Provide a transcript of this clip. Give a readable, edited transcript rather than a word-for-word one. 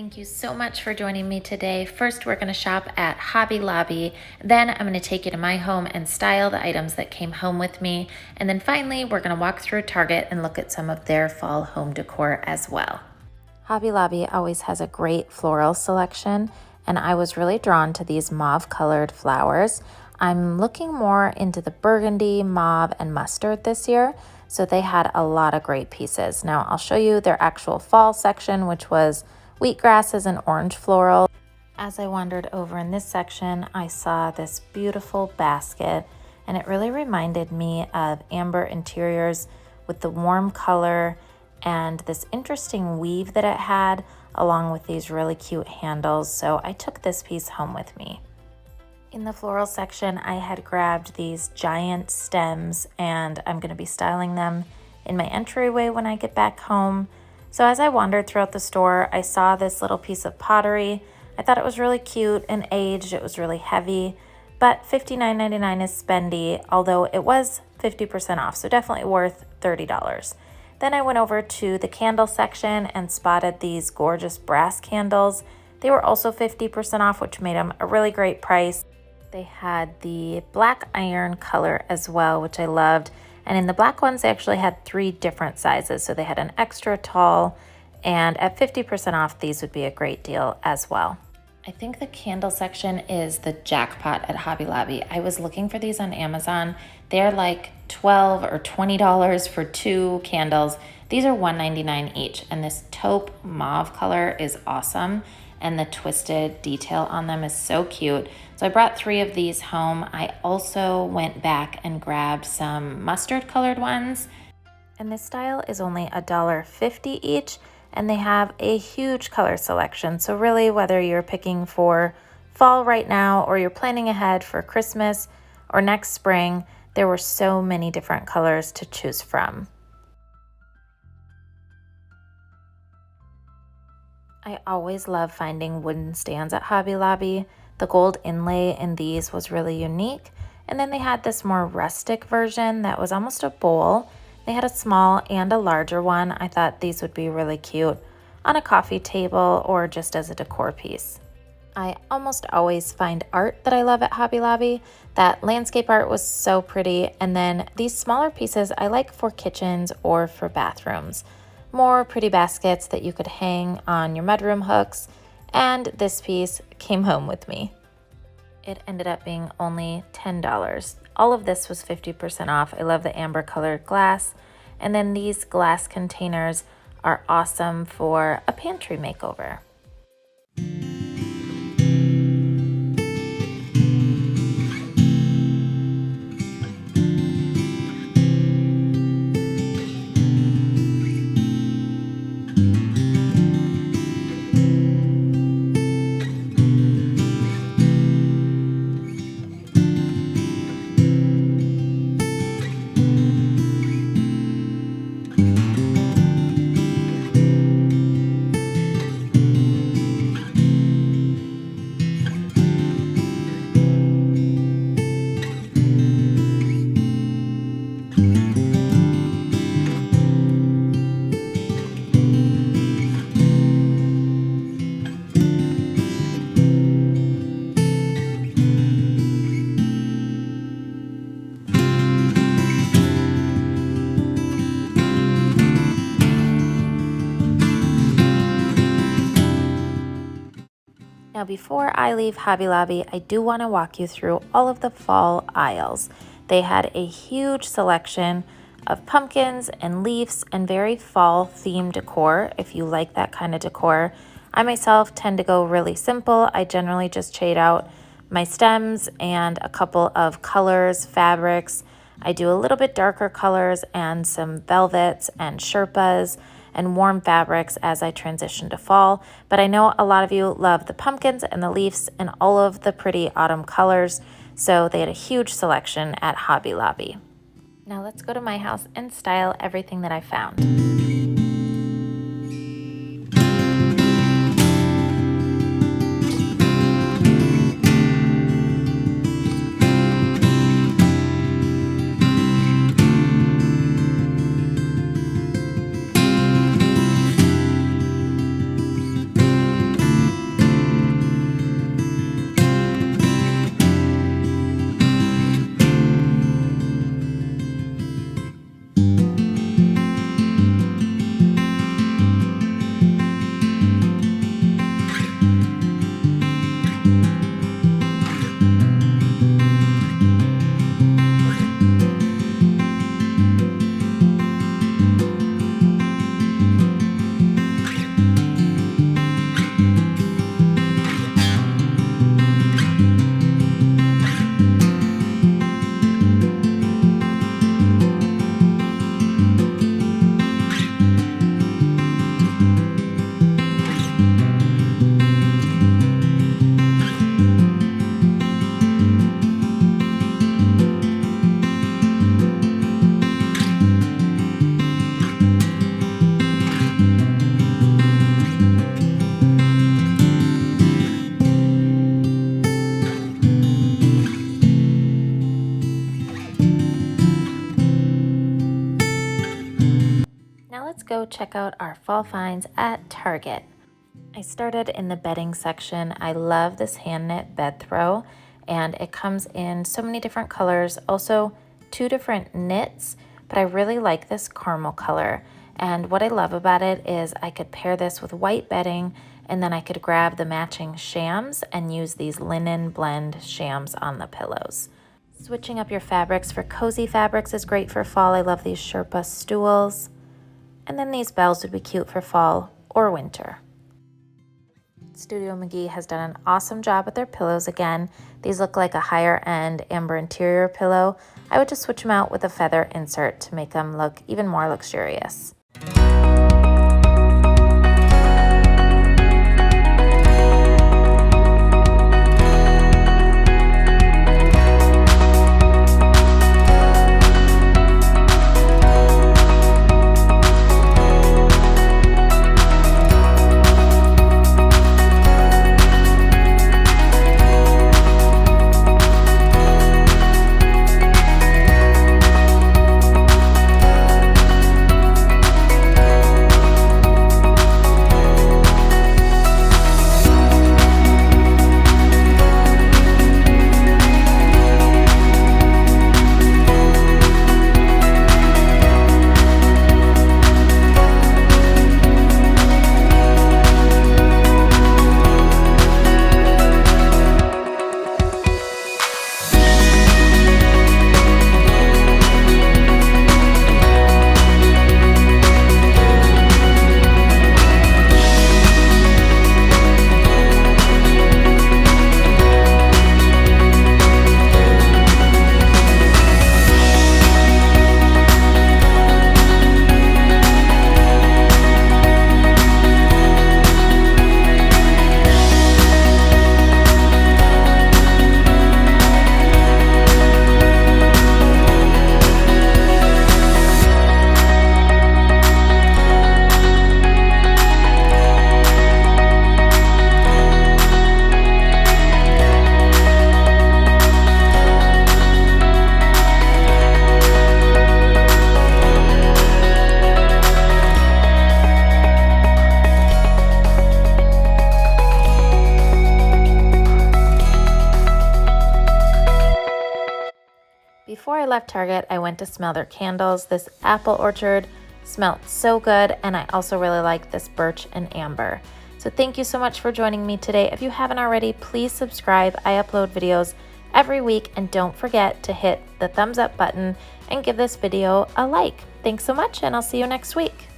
Thank you so much for joining me today. First, we're going to shop at Hobby Lobby. Then I'm going to take you to my home and style the items that came home with me. And then finally, we're going to walk through Target and look at some of their fall home decor as well. Hobby Lobby always has a great floral selection, and I was really drawn to these mauve colored flowers. I'm looking more into the burgundy, mauve, and mustard this year, so they had a lot of great pieces. Now I'll show you their actual fall section, which was wheatgrasses and orange floral. As I wandered over in this section, I saw this beautiful basket, and it really reminded me of amber interiors with the warm color and this interesting weave that it had, along with these really cute handles. So I took this piece home with me. In the floral section, I had grabbed these giant stems, and I'm going to be styling them in my entryway when I get back home. So as I wandered throughout the store, I saw this little piece of pottery. I thought it was really cute and aged. It was really heavy, but $59.99 is spendy, although it was 50% off, so definitely worth $30. Then I went over to the candle section and spotted these gorgeous brass candles. They were also 50% off, which made them a really great price. They had the black iron color as well, which I loved. And in the black ones, they actually had 3 different sizes. So they had an extra tall, and at 50% off, these would be a great deal as well. I think the candle section is the jackpot at Hobby Lobby. I was looking for these on Amazon. They're like $12 or $20 for 2 candles. These are $1.99 each, and this taupe mauve color is awesome, and the twisted detail on them is so cute. So I brought 3 of these home. I also went back and grabbed some mustard colored ones, and this style is only $1.50 each, and they have a huge color selection. So really, whether you're picking for fall right now or you're planning ahead for Christmas or next spring, there were so many different colors to choose from. I always love finding wooden stands at Hobby Lobby. The gold inlay in these was really unique. And then they had this more rustic version that was almost a bowl. They had a small and a larger one. I thought these would be really cute on a coffee table or just as a decor piece. I almost always find art that I love at Hobby Lobby. That landscape art was so pretty. And then these smaller pieces I like for kitchens or for bathrooms. More pretty baskets that you could hang on your mudroom hooks, and this piece came home with me. It ended up being only $10. All of this was 50% off. I love the amber colored glass, and then these glass containers are awesome for a pantry makeover. Now, before I leave Hobby Lobby, I do want to walk you through all of the fall aisles. They had a huge selection of pumpkins and leaves and very fall themed decor if you like that kind of decor. I myself tend to go really simple. I generally just trade out my stems and a couple of colors, fabrics. I do a little bit darker colors and some velvets and sherpas and warm fabrics as I transition to fall. But I know a lot of you love the pumpkins and the leaves and all of the pretty autumn colors, so they had a huge selection at Hobby Lobby. Now let's go to my house and style everything that I found. let's go check out our fall finds at Target. I started in the bedding section. I love this hand knit bed throw, and it comes in so many different colors, also 2 different knits, but I really like this caramel color. And what I love about it is I could pair this with white bedding, and then I could grab the matching shams and use these linen blend shams on the pillows. Switching up your fabrics for cozy fabrics is great for fall. I love these Sherpa stools. And then these bells would be cute for fall or winter. Studio McGee has done an awesome job with their pillows again. These look like a higher end amber interior pillow. I would just switch them out with a feather insert to make them look even more luxurious. Before I left Target, I went to smell their candles. This apple orchard smelled so good, and I also really like this birch and amber. So thank you so much for joining me today. If you haven't already, please subscribe. I upload videos every week, and don't forget to hit the thumbs up button and give this video a like. Thanks so much, and I'll see you next week.